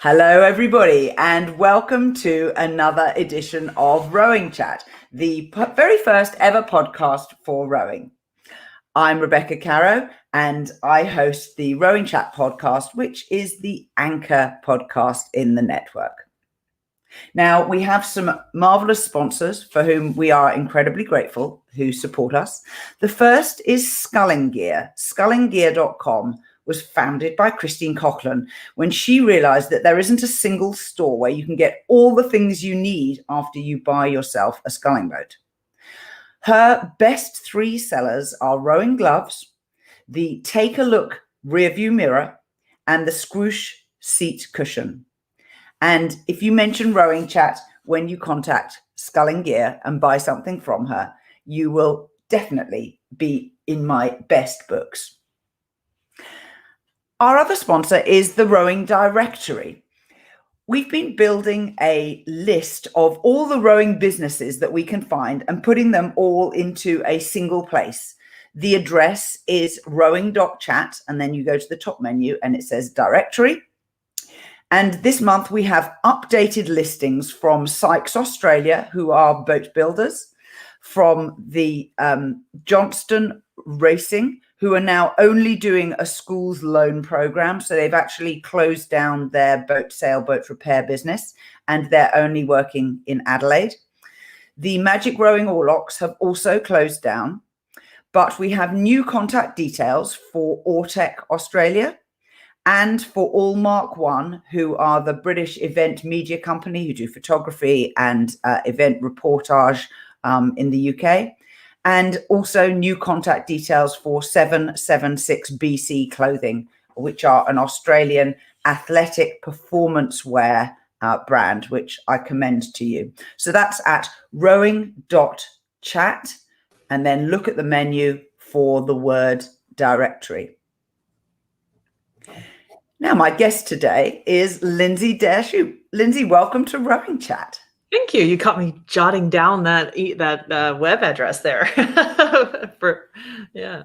Hello, everybody, and welcome to another edition of Rowing Chat, the very first ever podcast for rowing. I'm Rebecca Caro, and I host the Rowing Chat podcast, which is the anchor podcast in the network. Now, we have some marvelous sponsors for whom we are incredibly grateful, who support us. The first is Sculling Gear. ScullingGear.com was founded by Christine Coughlin when she realized that there isn't a single store where you can get all the things you need after you buy yourself a sculling boat. Her best three sellers are rowing gloves, the Take a Look rearview mirror, and the Squoosh seat cushion. And if you mention Rowing Chat when you contact Sculling Gear and buy something from her, you will definitely be in my best books. Our other sponsor is the Rowing Directory. We've been building a list of all the rowing businesses that we can find and putting them all into a single place. The address is rowing.chat, and then you go to the top menu and it says directory. And this month we have updated listings from Sykes Australia, who are boat builders, from the Johnston Racing, who are now only doing a schools loan program. So they've actually closed down their boat sale, boat repair business, and they're only working in Adelaide. The Magic Rowing Oarlocks have also closed down, but we have new contact details for Ortec Australia and for All Mark One, who are the British event media company who do photography and event reportage in the UK. And also new contact details for 776 BC Clothing, which are an Australian athletic performance wear brand, which I commend to you. So that's at rowing.chat, and then look at the menu for the word directory. Now, my guest today is Lindsay Shoop. Lindsay, welcome to Rowing Chat. Thank you. You caught me jotting down that web address there. Yeah.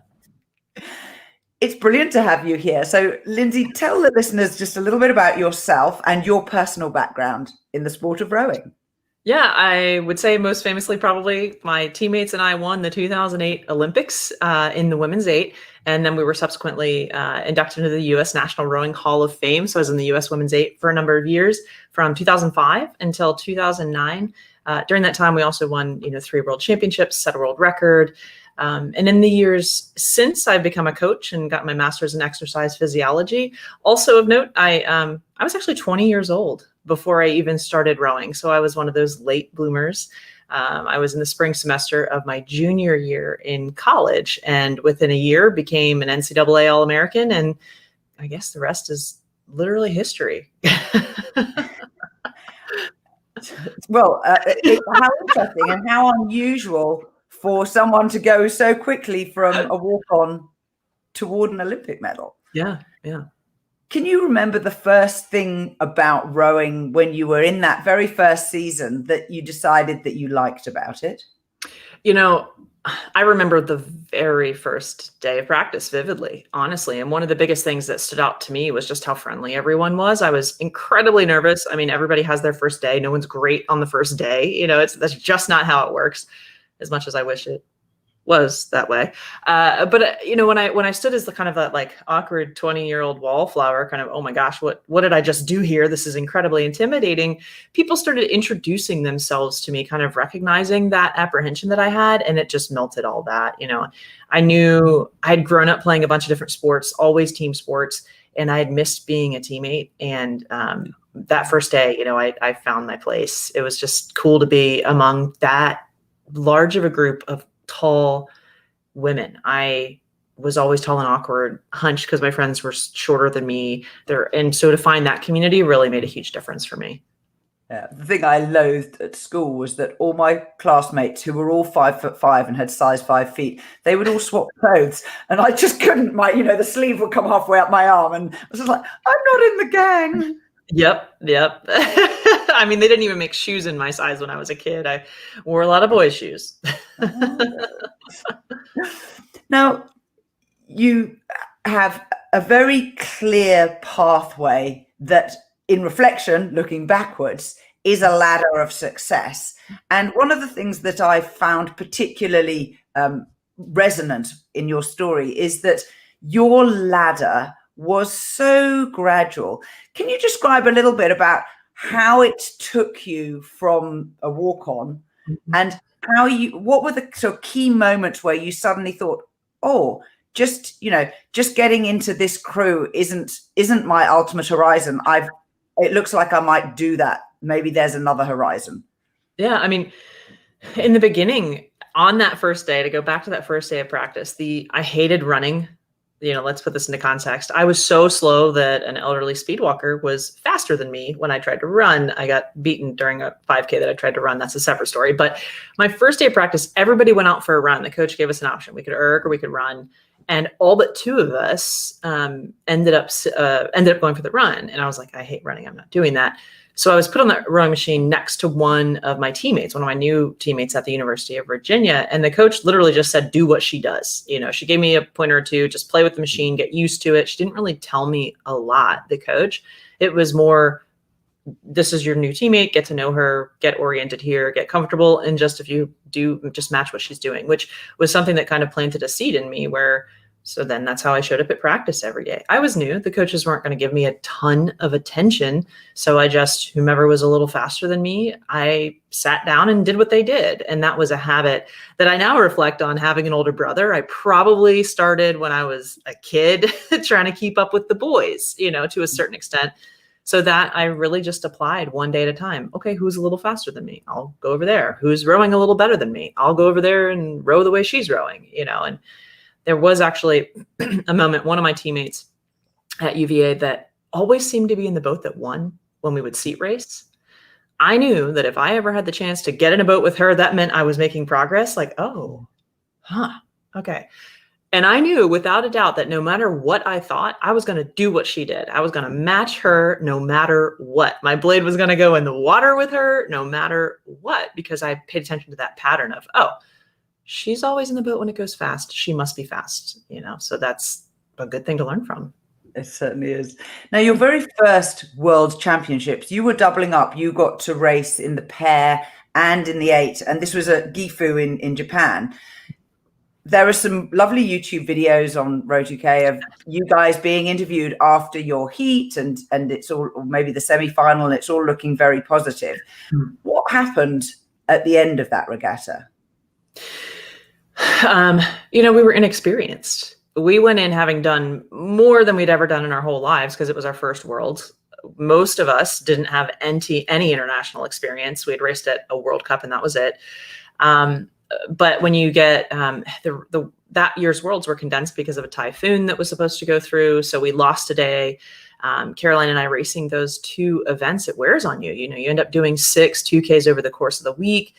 It's brilliant to have you here. So, Lindsay, tell the listeners just a little bit about yourself and your personal background in the sport of rowing. Yeah, I would say most famously, probably my teammates and I won the 2008 Olympics in the women's 8. And then we were subsequently inducted into the U.S. National Rowing Hall of Fame. So I was in the U.S. Women's 8 for a number of years, from 2005 until 2009. During that time, we also won, 3 world championships, set a world record. And in the years since, I've become a coach and got my master's in exercise physiology. Also of note, I was actually 20 years old before I even started rowing. So I was one of those late bloomers. I was in the spring semester of my junior year in college, and within a year became an NCAA All-American. And I guess the rest is literally history. Well, how interesting and how unusual for someone to go so quickly from a walk-on toward an Olympic medal. Yeah. Can you remember the first thing about rowing when you were in that very first season that you decided that you liked about it? I remember the very first day of practice vividly, honestly. And one of the biggest things that stood out to me was just how friendly everyone was. I was incredibly nervous. I mean, everybody has their first day. No one's great on the first day. That's just not how it works, as much as I wish it was that way. But when I stood as the kind of that like awkward 20-year-old wallflower, kind of, oh my gosh, what did I just do here? This is incredibly intimidating. People started introducing themselves to me, kind of recognizing that apprehension that I had, and it just melted all that. I knew I had grown up playing a bunch of different sports, always team sports, and I had missed being a teammate. And that first day, I found my place. It was just cool to be among that large of a group of tall women. I was always tall and awkward, hunched because my friends were shorter than me. And so to find that community really made a huge difference for me. Yeah, the thing I loathed at school was that all my classmates who were all 5'5" and had size 5 feet, they would all swap clothes, and I just couldn't. The sleeve would come halfway up my arm, and I was just like, I'm not in the gang. Yep. I mean, they didn't even make shoes in my size when I was a kid. I wore a lot of boys' shoes. Now, you have a very clear pathway that in reflection, looking backwards, is a ladder of success. And one of the things that I found particularly resonant in your story is that your ladder was so gradual. Can you describe a little bit about how it took you from a walk on and what were the sort of key moments where you suddenly thought, oh, just getting into this crew isn't my ultimate horizon. It looks like I might do that. Maybe there's another horizon. Yeah. I mean, in the beginning, on that first day, to go back to that first day of practice, I hated running. Let's put this into context. I was so slow that an elderly speed walker was faster than me when I tried to run. I got beaten during a 5K that I tried to run. That's a separate story. But my first day of practice, everybody went out for a run. The coach gave us an option. We could erg or we could run. And all but 2 of us ended up going for the run. And I was like, I hate running. I'm not doing that. So I was put on the rowing machine next to one of my teammates, one of my new teammates at the University of Virginia. And the coach literally just said, do what she does. She gave me a pointer or two, just play with the machine, get used to it. She didn't really tell me a lot, the coach. It was more, this is your new teammate, get to know her, get oriented here, get comfortable. And just if you do, just match what she's doing, which was something that kind of planted a seed in me so then that's how I showed up at practice every day. I was new. The coaches weren't going to give me a ton of attention. So whomever was a little faster than me, I sat down and did what they did. And that was a habit that I now reflect on having an older brother. I probably started when I was a kid trying to keep up with the boys, to a certain extent. So that I really just applied one day at a time. Okay, who's a little faster than me? I'll go over there. Who's rowing a little better than me? I'll go over there and row the way she's rowing, and there was actually a moment, one of my teammates at UVA that always seemed to be in the boat that won when we would seat race. I knew that if I ever had the chance to get in a boat with her, that meant I was making progress. Like, okay. And I knew without a doubt that no matter what I thought, I was going to do what she did. I was going to match her no matter what. My blade was going to go in the water with her no matter what, because I paid attention to that pattern of, she's always in the boat when it goes fast. She must be fast, so that's a good thing to learn from. It certainly is. Now, your very first World Championships, you were doubling up. You got to race in the pair and in the 8, and this was at Gifu in Japan. There are some lovely YouTube videos on Road 2K of you guys being interviewed after your heat, and it's all, or maybe the semi-final, and it's all looking very positive. What happened at the end of that regatta? We were inexperienced. We went in having done more than we'd ever done in our whole lives because it was our first Worlds. Most of us didn't have any international experience. We had raced at a World Cup and that was it. But when you get that year's Worlds were condensed because of a typhoon that was supposed to go through. So we lost a day. Caroline and I racing those 2 events, it wears on you. You end up doing 6 2Ks over the course of the week.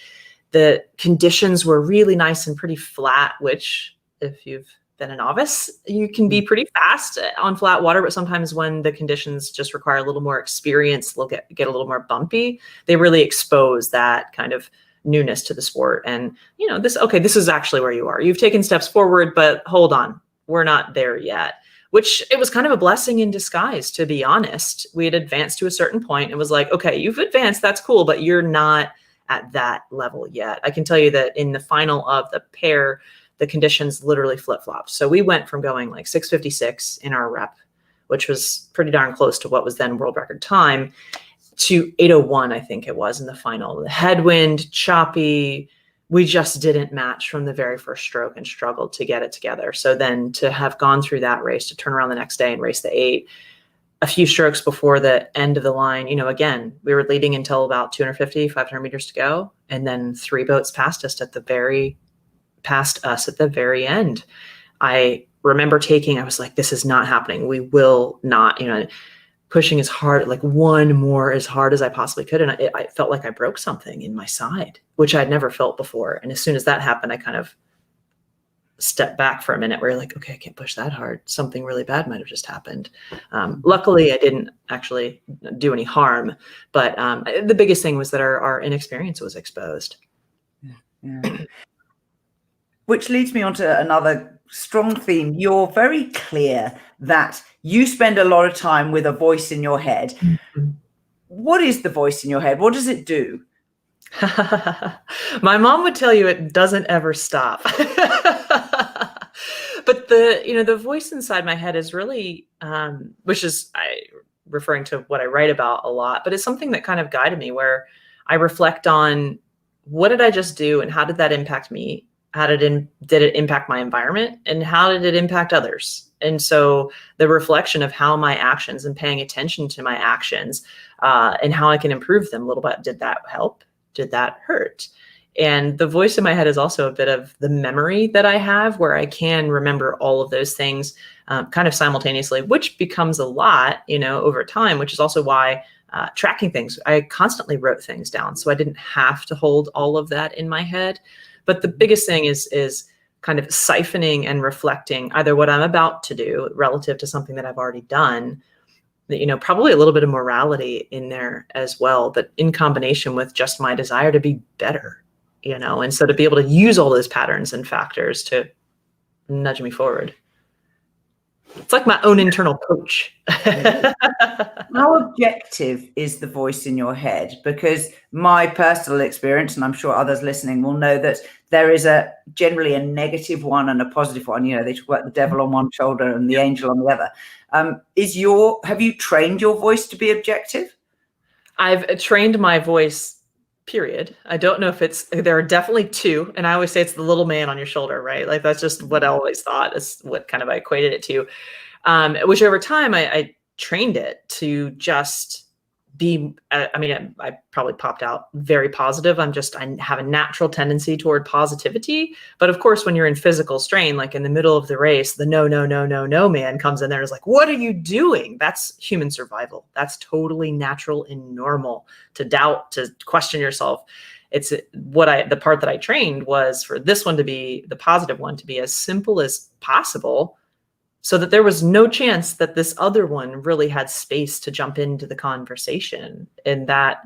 The conditions were really nice and pretty flat, which if you've been a novice, you can be pretty fast on flat water. But sometimes when the conditions just require a little more experience, they'll get a little more bumpy. They really expose that kind of newness to the sport. And, this is actually where you are. You've taken steps forward, but hold on, we're not there yet. Which it was kind of a blessing in disguise, to be honest. We had advanced to a certain point. It was like, okay, you've advanced, that's cool, but you're not at that level yet. I can tell you that in the final of the pair, the conditions literally flip-flopped. So we went from going like 6:56 in our rep, which was pretty darn close to what was then world record time, to 8:01, I think it was in the final. The headwind, choppy, we just didn't match from the very first stroke and struggled to get it together. So then to have gone through that race, to turn around the next day and race the 8, a few strokes before the end of the line, again, we were leading until about 250, 500 meters to go. And then 3 boats passed us at the very end. I remember I was like, this is not happening. We will not, pushing as hard, like one more as hard as I possibly could. And I felt like I broke something in my side, which I'd never felt before. And as soon as that happened, I kind of stepped back for a minute where you're like, okay, I can't push that hard. Something really bad might have just happened. Luckily, I didn't actually do any harm. But the biggest thing was that our inexperience was exposed. Yeah. Which leads me on to another strong theme. You're very clear that you spend a lot of time with a voice in your head. what is the voice in your head? What does it do? My mom would tell you it doesn't ever stop. But the voice inside my head is really, which is referring to what I write about a lot, but it's something that kind of guided me, where I reflect on, what did I just do and how did that impact me? How did it impact my environment, and how did it impact others? And so the reflection of how my actions and paying attention to my actions and how I can improve them a little bit. Did that help? Did that hurt? And the voice in my head is also a bit of the memory that I have, where I can remember all of those things kind of simultaneously, which becomes a lot, over time, which is also why tracking things, I constantly wrote things down. So I didn't have to hold all of that in my head. But the biggest thing is kind of siphoning and reflecting either what I'm about to do relative to something that I've already done, probably a little bit of morality in there as well, but in combination with just my desire to be better, and so to be able to use all those patterns and factors to nudge me forward. It's like my own internal coach. How objective is the voice in your head? Because my personal experience, and I'm sure others listening will know, that there is generally a negative one and a positive one. They talk about the devil on one shoulder and the angel on the other. Have you trained your voice to be objective? I've trained my voice, period. I don't know if there are definitely two. And I always say it's the little man on your shoulder, right? Like, that's just what I always thought is what kind of I equated it to. Which over time I trained it to just be, I probably popped out very positive. I have a natural tendency toward positivity. But of course, when you're in physical strain, like in the middle of the race, the no man comes in there and is like, what are you doing? That's human survival. That's totally natural and normal to doubt, to question yourself. The part that I trained was for this one to be, the positive one, to be as simple as possible, so that there was no chance that this other one really had space to jump into the conversation. And that,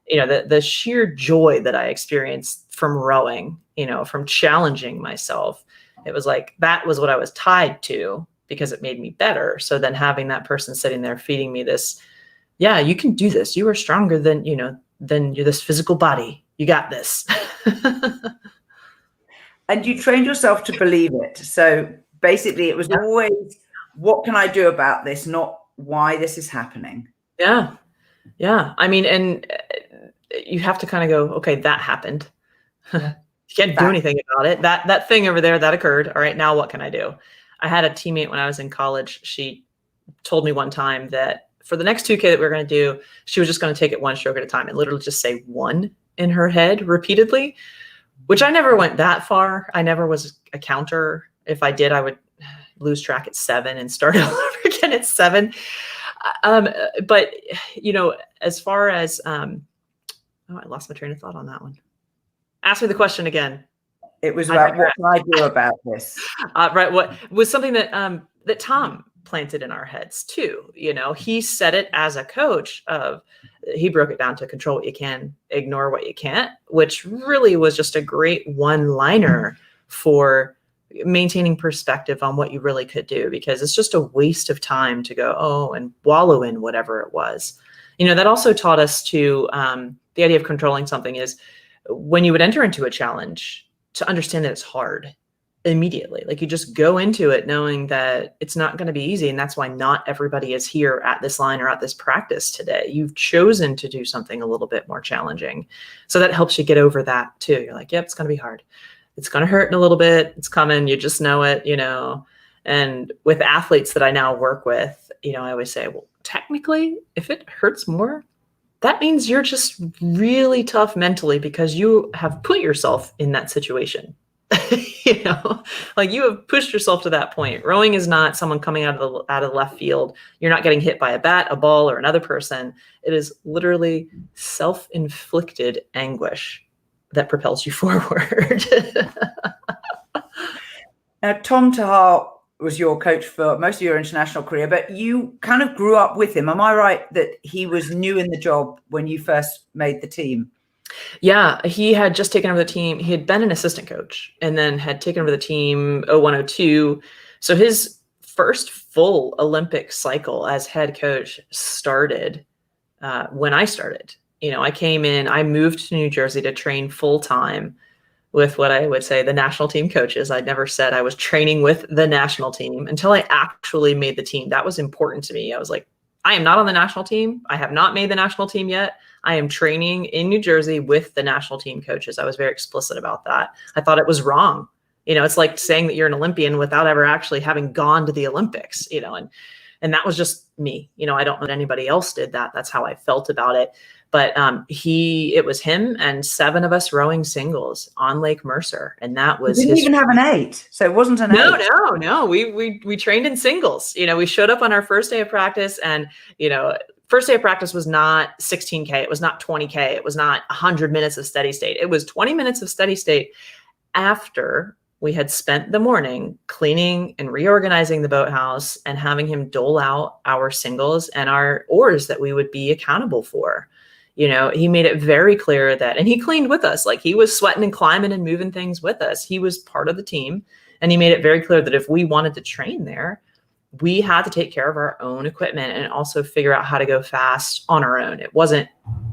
the sheer joy that I experienced from rowing, from challenging myself, it was like, that was what I was tied to, because it made me better. So then having that person sitting there feeding me this, yeah, you can do this. You are stronger than this physical body. You got this. And you trained yourself to believe it. So basically, it was always, what can I do about this, not why this is happening. Yeah. Yeah. And you have to kind of go, okay, that happened. You can't do anything about it. That thing over there, that occurred. All right, now what can I do? I had a teammate when I was in college. She told me one time that for the next 2K that we were going to do, she was just going to take it one stroke at a time and literally just say one in her head repeatedly, which I never went that far. I never was a counter. If I did, I would lose track at 7 and start all over again at 7. But, as far as, I lost my train of thought on that one. Ask me the question again. It was about, what can I do about this? Right. What was something that, that Tom planted in our heads too. He said it as a coach he broke it down to control what you can, ignore what you can't, which really was just a great one-liner for maintaining perspective on what you really could do, because it's just a waste of time to go, and wallow in whatever it was. That also taught us to, the idea of controlling something is, when you would enter into a challenge, to understand that it's hard immediately. Like, you just go into it knowing that it's not going to be easy. And that's why not everybody is here at this line or at this practice today. You've chosen to do something a little bit more challenging. So that helps you get over that too. You're like, yep, it's going to be hard. It's going to hurt in a little bit. It's coming. You just know it, And with athletes that I now work with, I always say, well, technically, if it hurts more, that means you're just really tough mentally, because you have put yourself in that situation. Like, you have pushed yourself to that point. Rowing is not someone coming out of left field. You're not getting hit by a bat, a ball, or another person. It is literally self-inflicted anguish that propels you forward. Now, Tom Terhar was your coach for most of your international career, but you kind of grew up with him. Am I right that he was new in the job when you first made the team? Yeah, he had just taken over the team. He had been an assistant coach and then had taken over the team 0102. So his first full Olympic cycle as head coach started when I started. I came in, I moved to New Jersey to train full time with what I would say the national team coaches. I never said I was training with the national team until I actually made the team. That was important to me. I was like, I am not on the national team. I have not made the national team yet. I am training in New Jersey with the national team coaches. I was very explicit about that. I thought it was wrong. It's like saying that you're an Olympian without ever actually having gone to the Olympics, and that was just me. I don't know that anybody else did that. That's how I felt about it. But it was him and 7 of us rowing singles on Lake Mercer. And that was didn't even have an 8. So it wasn't an 8. No. We trained in singles. We showed up on our first day of practice, and, first day of practice was not 16K. It was not 20K. It was not 100 minutes of steady state. It was 20 minutes of steady state after we had spent the morning cleaning and reorganizing the boathouse and having him dole out our singles and our oars that we would be accountable for. He made it very clear that, and he cleaned with us, like he was sweating and climbing and moving things with us. He was part of the team. And he made it very clear that if we wanted to train there, we had to take care of our own equipment and also figure out how to go fast on our own.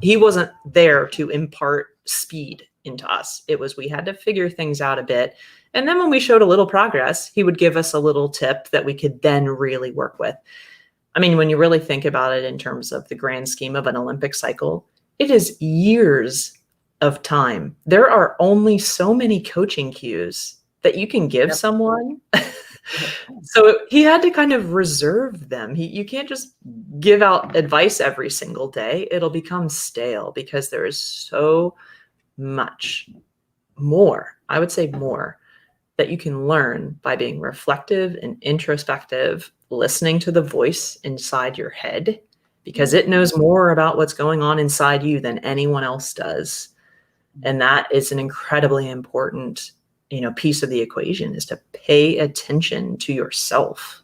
He wasn't there to impart speed into us. It was, we had to figure things out a bit. And then when we showed a little progress, he would give us a little tip that we could then really work with. I mean, when you really think about it in terms of the grand scheme of an Olympic cycle, it is years of time. There are only so many coaching cues that you can give someone. So he had to kind of reserve them. You can't just give out advice every single day. It'll become stale because there is so much more, I would say more, that you can learn by being reflective and introspective, listening to the voice inside your head, because it knows more about what's going on inside you than anyone else does. And that is an incredibly important, piece of the equation, is to pay attention to yourself.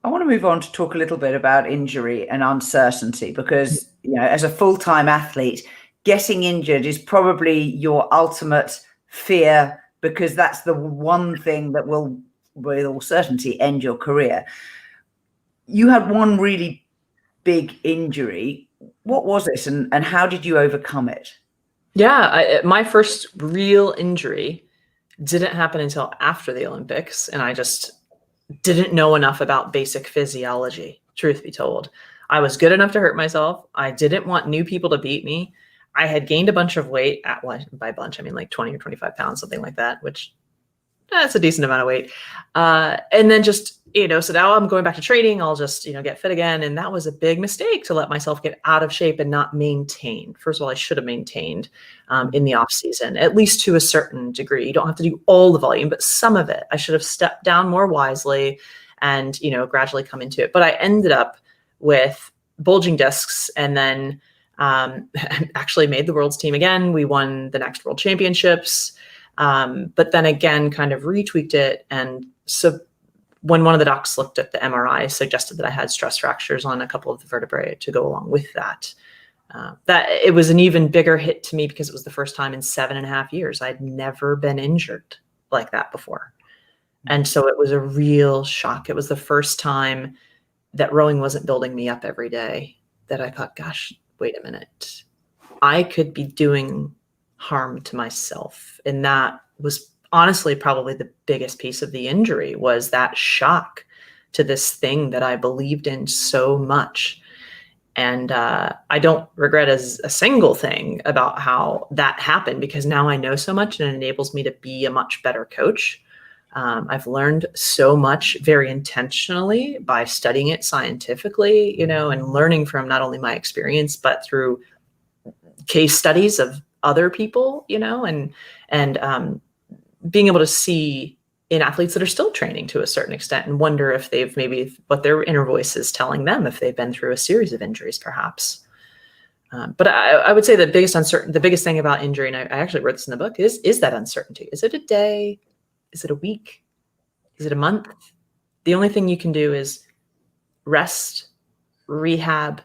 I want to move on to talk a little bit about injury and uncertainty, because, as a full-time athlete, getting injured is probably your ultimate fear, because that's the one thing that will, with all certainty, end your career. You had one really big injury. What was it, and how did you overcome it? Yeah, my first real injury didn't happen until after the Olympics, and I just didn't know enough about basic physiology, truth be told. I was good enough to hurt myself. I didn't want new people to beat me. I had gained a bunch of weight by bunch, I mean like 20 or 25 pounds, something like that, which that's a decent amount of weight. And then just, so now I'm going back to training. I'll just, get fit again. And that was a big mistake, to let myself get out of shape and not maintain. First of all, I should have maintained in the off season, at least to a certain degree. You don't have to do all the volume, but some of it. I should have stepped down more wisely and, gradually come into it. But I ended up with bulging discs, and then actually made the world's team again. We won the next world championships. But then again, kind of retweaked it. And so when one of the docs looked at the MRI, suggested that I had stress fractures on a couple of the vertebrae to go along with that. That it was an even bigger hit to me, because it was the first time in 7.5 years I'd never been injured like that before. And so it was a real shock. It was the first time that rowing wasn't building me up every day, that I thought, gosh, wait a minute, I could be doing harm to myself. And that was honestly probably the biggest piece of the injury, was that shock to this thing that I believed in so much. And I don't regret as a single thing about how that happened, because now I know so much, and it enables me to be a much better coach. I've learned so much very intentionally by studying it scientifically, and learning from not only my experience, but through case studies of other people, and being able to see in athletes that are still training to a certain extent, and wonder if they've maybe what their inner voice is telling them, if they've been through a series of injuries, perhaps. But I would say the biggest thing about injury, and I actually wrote this in the book, is that uncertainty. Is it a day? Is it a week? Is it a month? The only thing you can do is rest, rehab,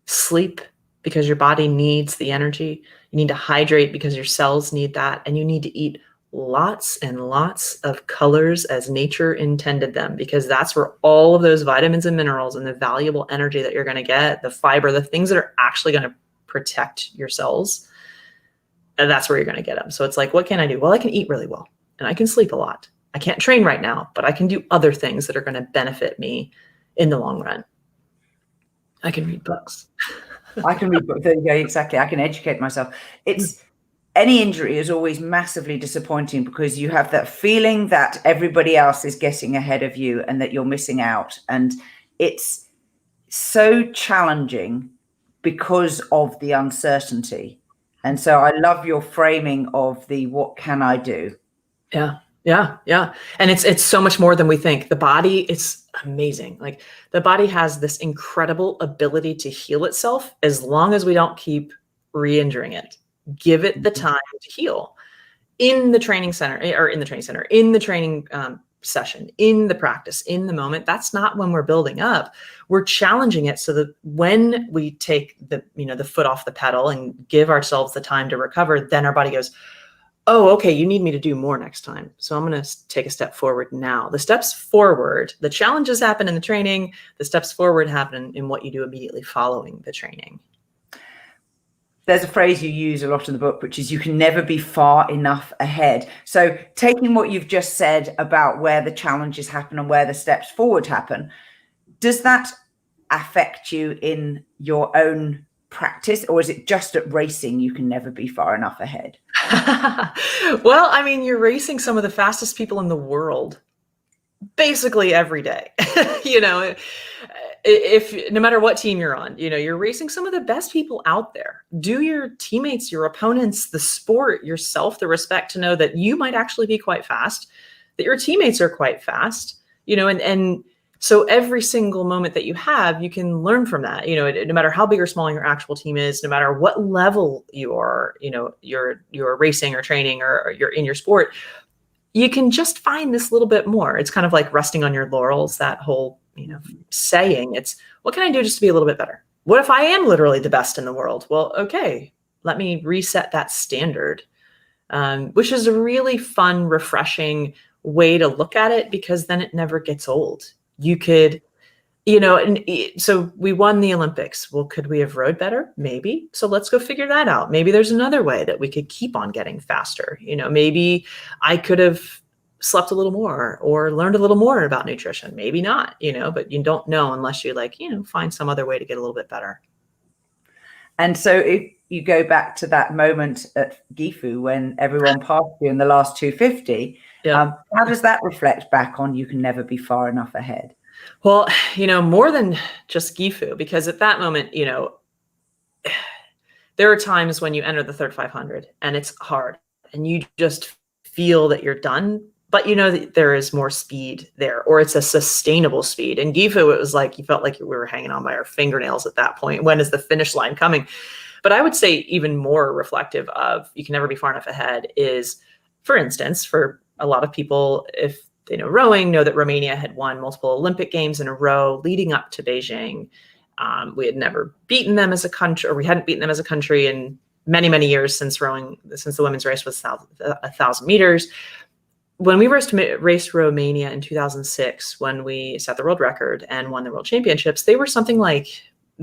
sleep, because your body needs the energy. You need to hydrate because your cells need that. And you need to eat lots and lots of colors as nature intended them, because that's where all of those vitamins and minerals and the valuable energy that you're going to get, the fiber, the things that are actually going to protect your cells, and that's where you're going to get them. So it's like, what can I do? Well, I can eat really well and I can sleep a lot. I can't train right now, but I can do other things that are going to benefit me in the long run. I can read books. I can read books. There you go. Exactly. I can educate myself. Any injury is always massively disappointing because you have that feeling that everybody else is getting ahead of you and that you're missing out. And it's so challenging because of the uncertainty. And so I love your framing of the what can I do? Yeah. Yeah. Yeah. And it's so much more than we think. The body, it's amazing. Like the body has this incredible ability to heal itself as long as we don't keep re-injuring it. Give it the time to heal in the training center, in the training session, in the practice, in the moment. That's not when we're building up. We're challenging it so that when we take the foot off the pedal and give ourselves the time to recover, then our body goes, oh, okay, you need me to do more next time. So I'm going to take a step forward now. The steps forward, the challenges happen in the training. The steps forward happen in what you do immediately following the training. There's a phrase you use a lot in the book, which is you can never be far enough ahead. So taking what you've just said about where the challenges happen and where the steps forward happen, does that affect you in your own practice, or is it just at racing you can never be far enough ahead? Well, I mean, you're racing some of the fastest people in the world basically every day. If no matter what team you're on, you're racing some of the best people out there. Do your teammates, your opponents, the sport, yourself the respect to know that you might actually be quite fast, that your teammates are quite fast, and so every single moment that you have, you can learn from that. No matter how big or small your actual team is, no matter what level you are, you're racing or training or you're in your sport, you can just find this little bit more. It's kind of like resting on your laurels, that whole, saying. It's, what can I do just to be a little bit better? What if I am literally the best in the world? Well, okay, let me reset that standard, which is a really fun, refreshing way to look at it, because then it never gets old. You could, so we won the Olympics. Well, could we have rowed better? Maybe. So let's go figure that out. Maybe there's another way that we could keep on getting faster. Maybe I could have slept a little more or learned a little more about nutrition. Maybe not, but you don't know unless you find some other way to get a little bit better. And so if you go back to that moment at Gifu when everyone passed you in the last 250, how does that reflect back on you can never be far enough ahead? Well, more than just Gifu, because at that moment, there are times when you enter the third 500 and it's hard and you just feel that you're done, but that there is more speed there, or it's a sustainable speed. And Gifu, it was like, you felt like we were hanging on by our fingernails at that point. When is the finish line coming? But I would say even more reflective of you can never be far enough ahead is, for instance, for a lot of people, if they know rowing, know that Romania had won multiple Olympic Games in a row leading up to Beijing. We had never beaten them as a country, or we hadn't beaten them as a country in many, many years since the women's race was 1,000 meters. When we raced Romania in 2006, when we set the world record and won the world championships, they were something like,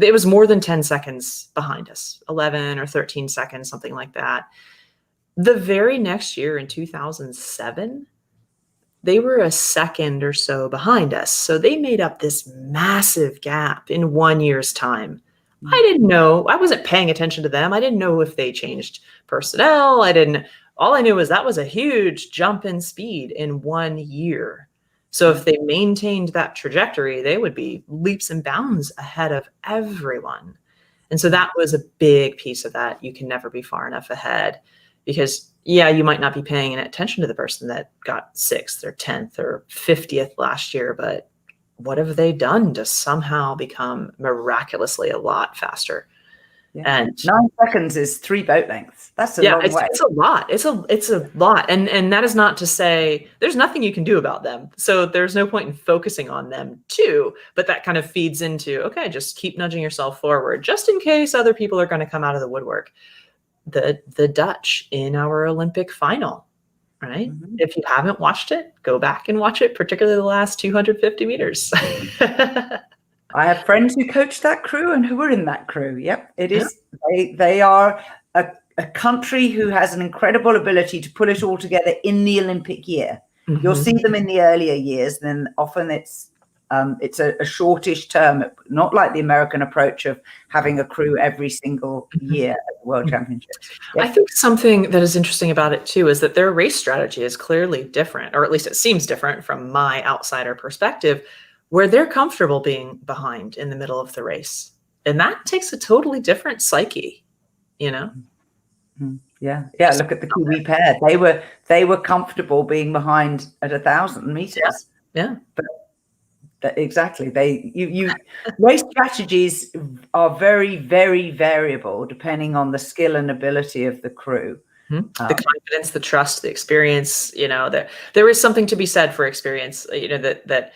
it was more than 10 seconds behind us, 11 or 13 seconds, something like that. The very next year in 2007, they were a second or so behind us. So they made up this massive gap in 1 year's time. I didn't know. I wasn't paying attention to them. I didn't know if they changed personnel. All I knew was that was a huge jump in speed in 1 year. So if they maintained that trajectory, they would be leaps and bounds ahead of everyone. And so that was a big piece of that. You can never be far enough ahead, because you might not be paying attention to the person that got 6th or 10th or 50th last year, but what have they done to somehow become miraculously a lot faster? Yeah. And 9 seconds is 3 boat lengths. That's a long way. It's a lot. It's a lot. And that is not to say there's nothing you can do about them. So there's no point in focusing on them too, but that kind of feeds into, okay, just keep nudging yourself forward just in case other people are going to come out of the woodwork. The Dutch in our Olympic final, right? Mhm. If you haven't watched it, go back and watch it, particularly the last 250 meters. I have friends who coach that crew and who were in that crew. Yep, it Yeah. is. They are a country who has an incredible ability to put it all together in the Olympic year. You'll see them in the earlier years, then often it's a shortish term, not like the American approach of having a crew every single year at the World Championships. Yep. I think something that is interesting about it too is that their race strategy is clearly different, or at least it seems different from my outsider perspective, where they're comfortable being behind in the middle of the race. And that takes a totally different psyche, you know? Yeah. Look at the Kiwi pair. They were comfortable being behind at 1,000 meters. Yeah. Exactly. Race strategies are very, very variable depending on the skill and ability of the crew. The confidence, the trust, the experience. There is something to be said for experience. That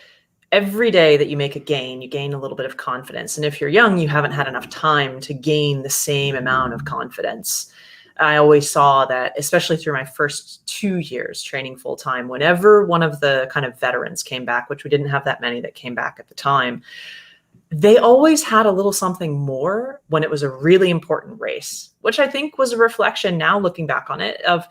every day that you make a gain, you gain a little bit of confidence. And if you're young, you haven't had enough time to gain the same amount of confidence. I always saw that, especially through my first 2 years training full time, whenever one of the kind of veterans came back, which we didn't have that many that came back at the time, they always had a little something more when it was a really important race, which I think was a reflection, now looking back on it, of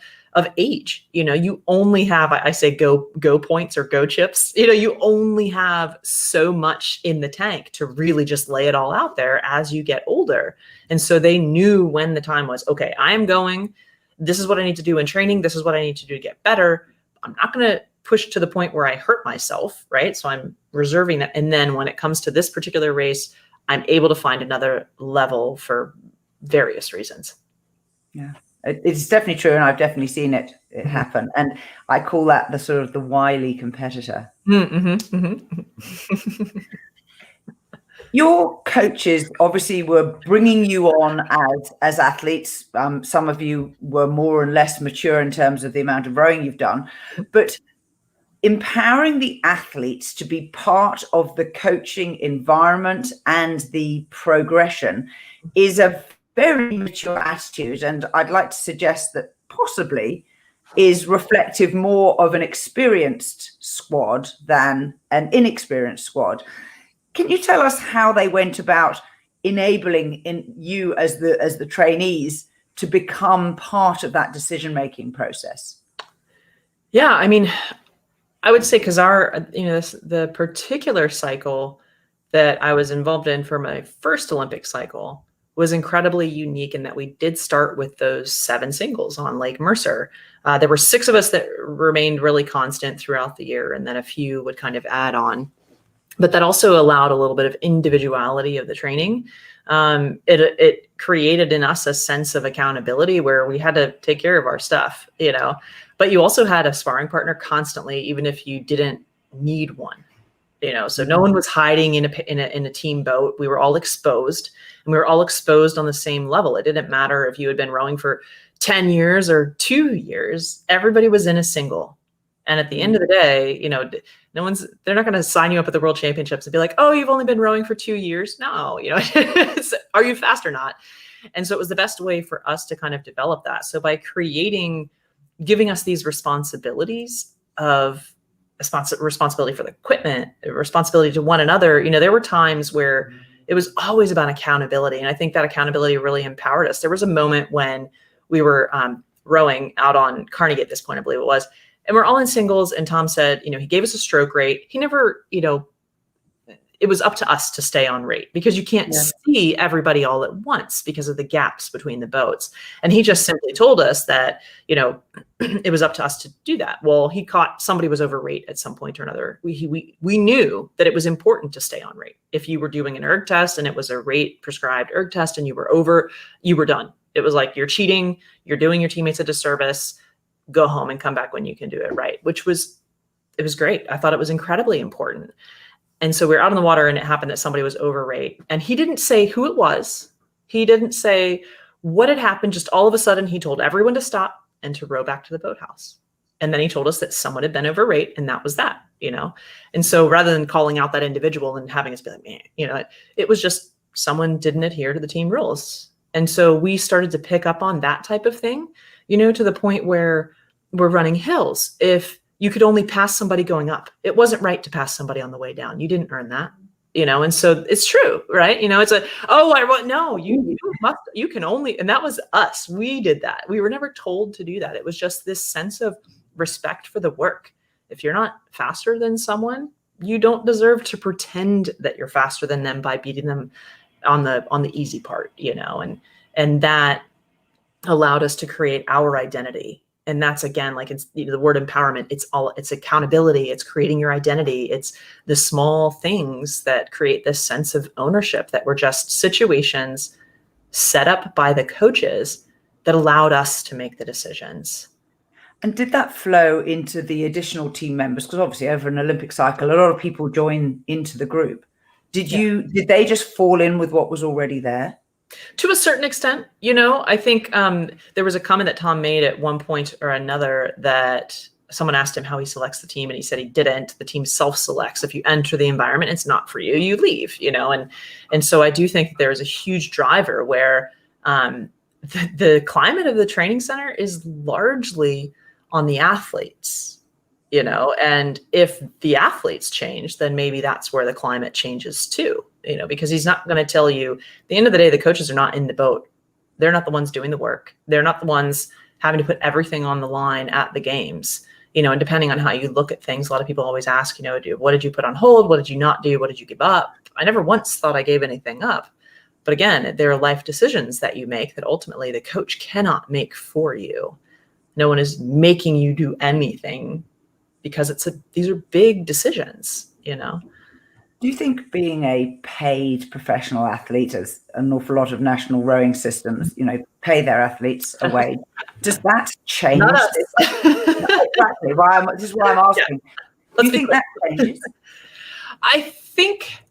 age. You only have, I say, go points or go chips. You only have so much in the tank to really just lay it all out there as you get older. And so they knew when the time was, okay, I am going, this is what I need to do in training. This is what I need to do to get better. I'm not going to push to the point where I hurt myself, right? So I'm reserving that. And then when it comes to this particular race, I'm able to find another level for various reasons. Yeah, it's definitely true. And I've definitely seen it happen. And I call that the sort of the wily competitor. Your coaches obviously were bringing you on as athletes. Some of you were more and less mature in terms of the amount of rowing you've done, but empowering the athletes to be part of the coaching environment and the progression is a very mature attitude. And I'd like to suggest that possibly is reflective more of an experienced squad than an inexperienced squad. Can you tell us how they went about enabling you as the trainees to become part of that decision-making process? Yeah, I mean, I would say, because the particular cycle that I was involved in for my first Olympic cycle was incredibly unique in that we did start with those 7 singles on Lake Mercer. There were 6 of us that remained really constant throughout the year, and then a few would kind of add on. But that also allowed a little bit of individuality of the training. It created in us a sense of accountability where we had to take care of our stuff, but you also had a sparring partner constantly, even if you didn't need one, so no one was hiding in a team boat. We were all exposed, and we were all exposed on the same level. It didn't matter if you had been rowing for 10 years or 2 years, everybody was in a single. And at the end of the day, they're not going to sign you up at the World Championships and be like, oh, you've only been rowing for 2 years. No, are you fast or not? And so it was the best way for us to kind of develop that. So by giving us these responsibilities of responsibility for the equipment, responsibility to one another, there were times where it was always about accountability. And I think that accountability really empowered us. There was a moment when we were rowing out on Carnegie at this point, I believe it was, and we're all in singles. And Tom said, he gave us a stroke rate. He never, it was up to us to stay on rate because you can't see everybody all at once because of the gaps between the boats. And he just simply told us that, it was up to us to do that. Well, he caught somebody was over rate at some point or another. We knew that it was important to stay on rate. If you were doing an erg test and it was a rate prescribed erg test and you were over, you were done. It was like, you're cheating, you're doing your teammates a disservice. Go home and come back when you can do it right, it was great. I thought it was incredibly important. And so we were out on the water and it happened that somebody was over rate, and he didn't say who it was. He didn't say what had happened. Just all of a sudden he told everyone to stop and to row back to the boathouse. And then he told us that someone had been over rate, and that was that, And so rather than calling out that individual and having us be like, man, it was just someone didn't adhere to the team rules. And so we started to pick up on that type of thing, to the point where were running hills. If you could only pass somebody going up, it wasn't right to pass somebody on the way down. You didn't earn that, and so it's true, right? It's no, you can only, and that was us. We did that. We were never told to do that. It was just this sense of respect for the work. If you're not faster than someone, you don't deserve to pretend that you're faster than them by beating them on the easy part, and that allowed us to create our identity. And that's, again, like, it's the word empowerment. It's accountability. It's creating your identity. It's the small things that create this sense of ownership that were just situations set up by the coaches that allowed us to make the decisions. And did that flow into the additional team members? Because obviously over an Olympic cycle, a lot of people join into the group. Did they just fall in with what was already there? To a certain extent, I think there was a comment that Tom made at one point or another that someone asked him how he selects the team, and he said he didn't. The team self-selects. If you enter the environment, it's not for you, you leave, and so I do think there is a huge driver where the climate of the training center is largely on the athletes, and if the athletes change, then maybe that's where the climate changes too. Because he's not going to tell you, at the end of the day, the coaches are not in the boat. They're not the ones doing the work. They're not the ones having to put everything on the line at the games, and depending on how you look at things, a lot of people always ask, what did you put on hold? What did you not do? What did you give up? I never once thought I gave anything up. But again, there are life decisions that you make that ultimately the coach cannot make for you. No one is making you do anything because these are big decisions, Do you think being a paid professional athlete, as an awful lot of national rowing systems, pay their athletes a wage, does that change? Not us. Exactly. This is why I'm asking. Do you think that changes? I think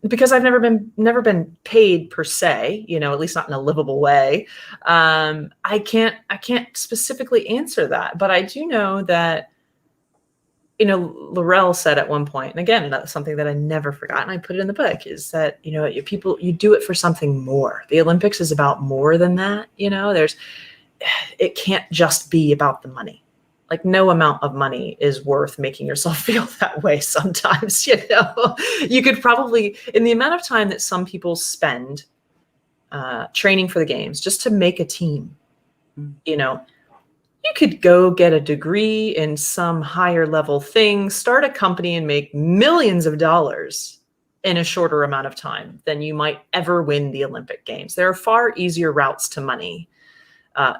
because I've never been paid per se, at least not in a livable way. I can't specifically answer that, but I do know that. Laurel said at one point, and again, that's something that I never forgot, and I put it in the book, is that, you do it for something more. The Olympics is about more than that. It can't just be about the money. Like, no amount of money is worth making yourself feel that way sometimes, You could probably, in the amount of time that some people spend training for the games just to make a team, you could go get a degree in some higher level thing, start a company, and make millions of dollars in a shorter amount of time than you might ever win the Olympic Games. There are far easier routes to money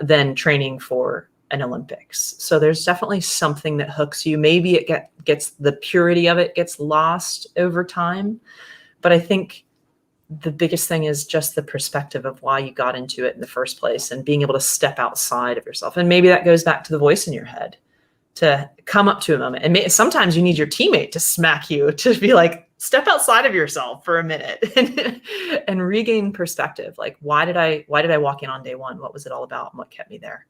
than training for an Olympics. So there's definitely something that hooks you. Maybe it gets the purity of it gets lost over time. But I think the biggest thing is just the perspective of why you got into it in the first place, and being able to step outside of yourself. And maybe that goes back to the voice in your head, to come up to a moment. And sometimes you need your teammate to smack you, to be like, step outside of yourself for a minute and regain perspective. Like, why did I walk in on day one? What was it all about? And what kept me there?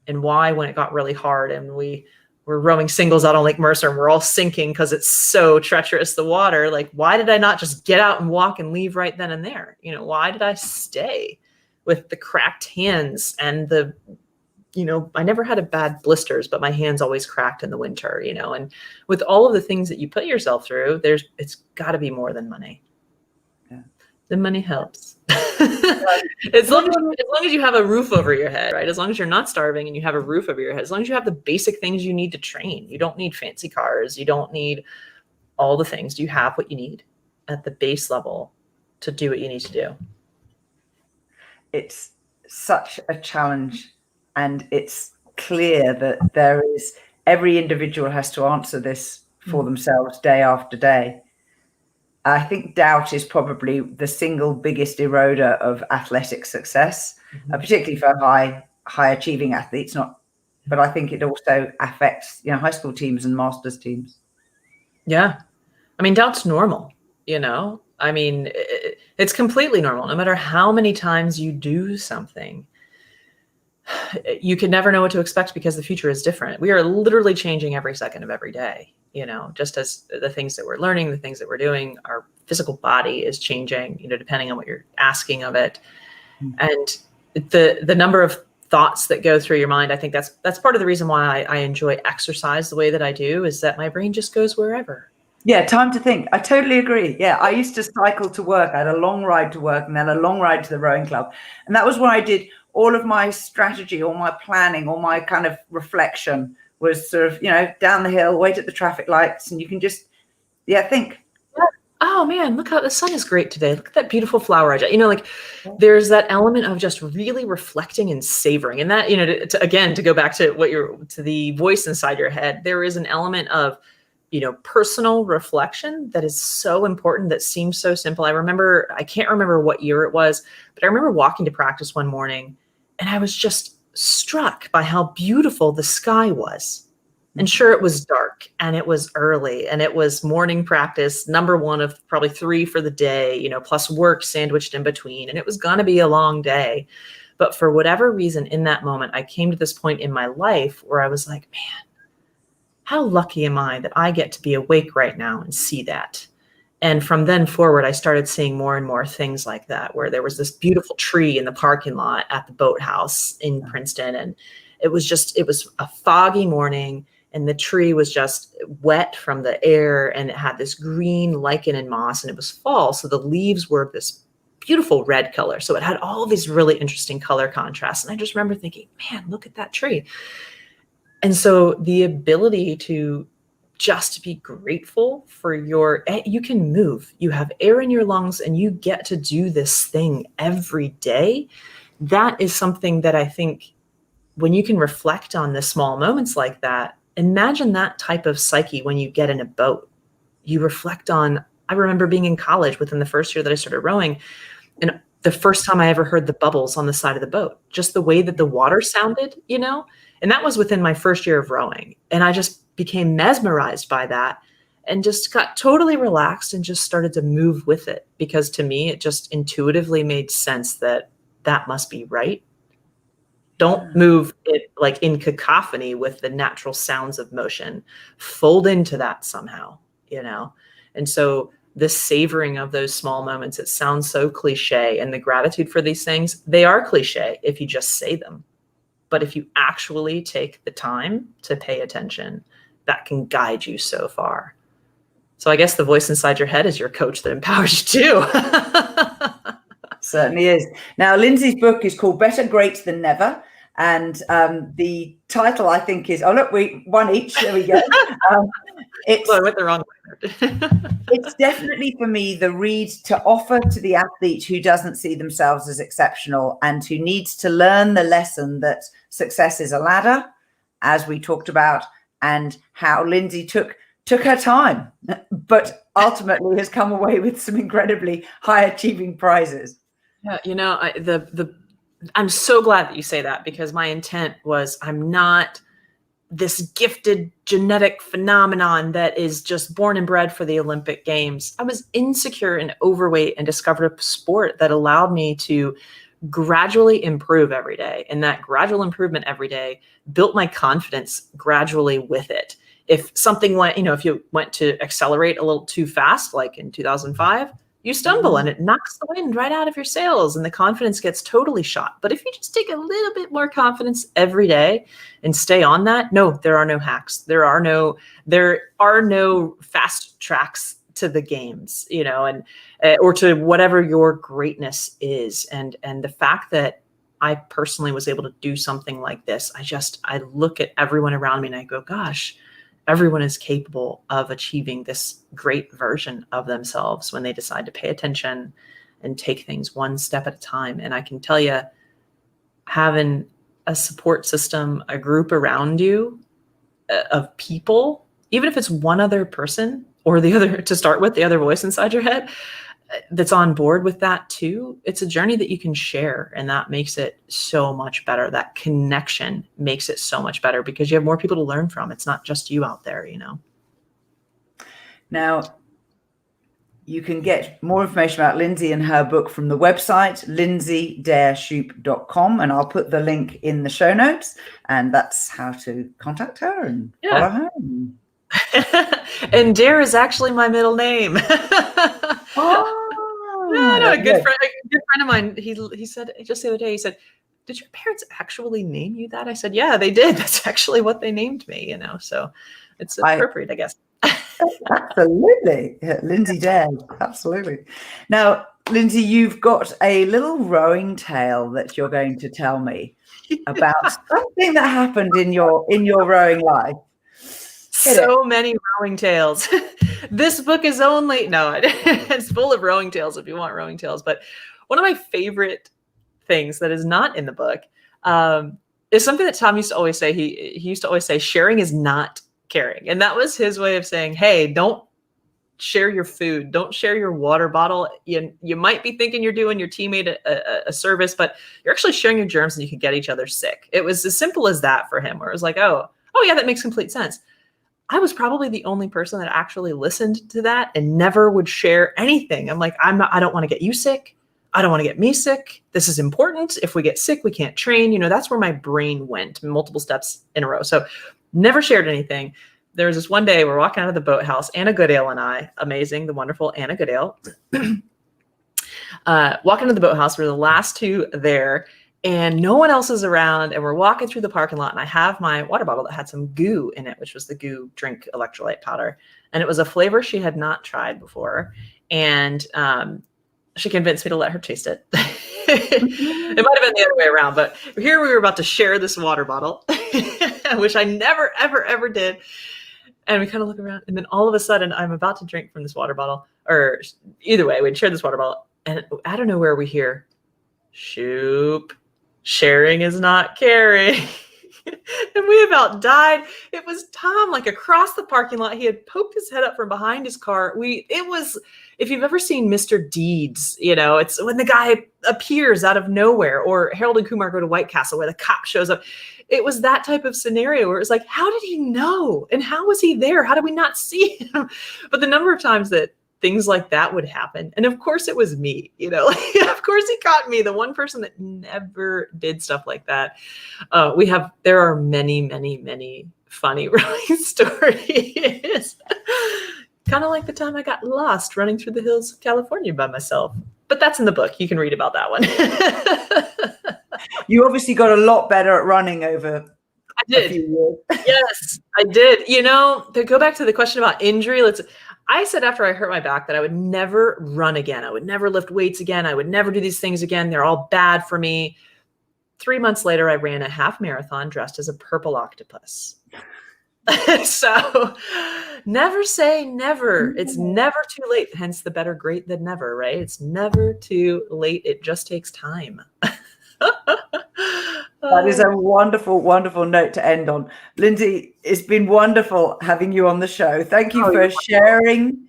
And why, when it got really hard and we're rowing singles out on Lake Mercer and we're all sinking because it's so treacherous, the water, like, why did I not just get out and walk and leave right then and there? Why did I stay with the cracked hands and I never had a bad blisters, but my hands always cracked in the winter, and with all of the things that you put yourself through, it's gotta be more than money. Yeah. The money helps. As long as you have a roof over your head, right? As long as you're not starving and you have a roof over your head, as long as you have the basic things you need to train, you don't need fancy cars. You don't need all the things. You have what you need at the base level to do what you need to do. It's such a challenge, and it's clear that every individual has to answer this for themselves day after day. I think doubt is probably the single biggest eroder of athletic success, particularly for high achieving athletes. But I think it also affects high school teams and masters teams. Yeah, I mean, doubt's normal. I mean, it's completely normal. No matter how many times you do something, you can never know what to expect because the future is different. We are literally changing every second of every day. Just as the things that we're learning, the things that we're doing, our physical body is changing, depending on what you're asking of it. And the number of thoughts that go through your mind. I think that's part of the reason why I enjoy exercise the way that I do, is that my brain just goes wherever. Yeah, time to think. I totally agree. Yeah, I used to cycle to work. I had a long ride to work and then a long ride to the rowing club. And that was where I did all of my strategy, all my planning, all my kind of reflection was sort of, down the hill, wait at the traffic lights, and you can just, think. Oh man, look how the sun is great today. Look at that beautiful flower. There's that element of just really reflecting and savoring. And that, to go back to to the voice inside your head, there is an element of, personal reflection that is so important, that seems so simple. I can't remember what year it was, but I remember walking to practice one morning and I was just struck by how beautiful the sky was. And sure, it was dark and it was early and it was morning practice, number one of probably 3 for the day, plus work sandwiched in between. And it was going to be a long day. But for whatever reason, in that moment, I came to this point in my life where I was like, man, how lucky am I that I get to be awake right now and see that? And from then forward, I started seeing more and more things like that, where there was this beautiful tree in the parking lot at the boathouse in Princeton. And it was a foggy morning. And the tree was just wet from the air, and it had this green lichen and moss, and it was fall. So the leaves were this beautiful red color. So it had all these really interesting color contrasts. And I just remember thinking, man, look at that tree. And so the ability to just be grateful for you can move, you have air in your lungs, and you get to do this thing every day. That is something that I think, when you can reflect on the small moments like that, imagine that type of psyche when you get in a boat. You reflect on, I remember being in college within the first year that I started rowing, and the first time I ever heard the bubbles on the side of the boat, just the way that the water sounded, and that was within my first year of rowing. And I just became mesmerized by that and just got totally relaxed and just started to move with it, because to me, it just intuitively made sense that that must be right. Don't move it like in cacophony with the natural sounds of motion. Fold into that somehow, And so the savoring of those small moments, it sounds so cliche, and the gratitude for these things, they are cliche if you just say them. But if you actually take the time to pay attention, that can guide you so far. So I guess the voice inside your head is your coach that empowers you too. Certainly is. Now, Lindsay's book is called Better Great Than Never. And the title, I think, is, look, we one each. There we go. I went the wrong way. It's definitely, for me, the read to offer to the athlete who doesn't see themselves as exceptional and who needs to learn the lesson that success is a ladder, as we talked about, and how Lindsay took her time, but ultimately has come away with some incredibly high achieving prizes. Yeah, I'm so glad that you say that, because my intent was, I'm not this gifted genetic phenomenon that is just born and bred for the Olympic Games. I was insecure and overweight and discovered a sport that allowed me to gradually improve every day. And that gradual improvement every day built my confidence gradually with it. If something went, if you went to accelerate a little too fast, like in 2005, you stumble and it knocks the wind right out of your sails and the confidence gets totally shot. But if you just take a little bit more confidence every day and stay on that, no, there are no hacks. There are no fast tracks to the games, and or to whatever your greatness is. And the fact that I personally was able to do something like this, I look at everyone around me and I go, gosh, everyone is capable of achieving this great version of themselves when they decide to pay attention and take things one step at a time. And I can tell you, having a support system, a group around you of people, even if it's one other person or the other, to start with, the other voice inside your head that's on board with that too, it's a journey that you can share. And that makes it so much better. That connection makes it so much better because you have more people to learn from. It's not just you out there, Now, you can get more information about Lindsay and her book from the website, lindsay-shoop.com. And I'll put the link in the show notes. And that's how to contact her and follow her. And Dare is actually my middle name. A good friend of mine, he said just the other day, he said, did your parents actually name you that? I said, yeah, they did. That's actually what they named me, you know, so it's appropriate, I guess. Absolutely. Yeah, Lindsay did. Absolutely. Now, Lindsay, you've got a little rowing tale that you're going to tell me about something that happened in your rowing life. So many rowing tales. This book is only, no, it's full of rowing tales if you want rowing tales. But one of my favorite things that is not in the book is something that Tom used to always say. He used to always say, sharing is not caring. And that was his way of saying, hey, don't share your food. Don't share your water bottle. You might be thinking you're doing your teammate a service, but you're actually sharing your germs and you can get each other sick. It was as simple as that for him, where it was like, oh yeah, that makes complete sense. I was probably the only person that actually listened to that and never would share anything. I'm like, I don't want to get you sick. I don't want to get me sick. This is important. If we get sick, we can't train. You know, that's where my brain went multiple steps in a row. So never shared anything. There was this one day we're walking out of the boathouse, Anna Goodale and I, amazing, the wonderful Anna Goodale, walking to the boathouse. We're the last two there. And no one else is around, and we're walking through the parking lot, and I have my water bottle that had some goo in it, which was the goo drink electrolyte powder. And it was a flavor she had not tried before. And she convinced me to let her taste it. It might have been the other way around, but here we were about to share this water bottle, which I never, ever, ever did. And we kind of look around, and then all of a sudden I'm about to drink from this water bottle, or either way, we'd shared this water bottle. And I don't know where we hear, Shoop. Sharing is not caring. And we about died. It was Tom, like across the parking lot. He had poked his head up from behind his car. It was, if you've ever seen Mr. Deeds, you know, it's when the guy appears out of nowhere, or Harold and Kumar Go to White Castle where the cop shows up. It was that type of scenario where it was like, how did he know? And how was he there? How did we not see him? But the number of times that things like that would happen. And of course it was me, you know, of course he caught me, the one person that never did stuff like that. There are many, many, many funny rowing stories. Kind of like the time I got lost running through the hills of California by myself. But that's in the book. You can read about that one. You obviously got a lot better at running over I did. a few years. Yes, I did. You know, to go back to the question about injury, I said after I hurt my back that I would never run again. I would never lift weights again. I would never do these things again. They're all bad for me. 3 months later, I ran a half marathon dressed as a purple octopus. So never say never. It's never too late. Hence the better great than never, right? It's never too late. It just takes time. That is a wonderful, wonderful note to end on. Lindsay, it's been wonderful having you on the show. Thank you for sharing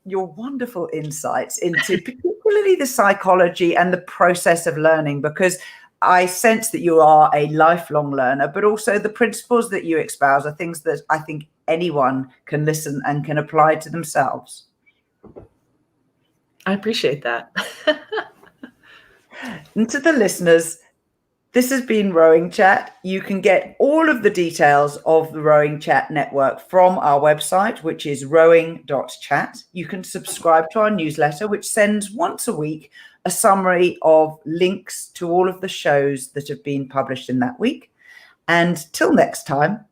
your wonderful insights into particularly the psychology and the process of learning, because I sense that you are a lifelong learner, but also the principles that you espouse are things that I think anyone can listen and can apply to themselves. I appreciate that. And to the listeners, this has been Rowing Chat. You can get all of the details of the Rowing Chat network from our website, which is rowing.chat. You can subscribe to our newsletter, which sends once a week a summary of links to all of the shows that have been published in that week. And till next time,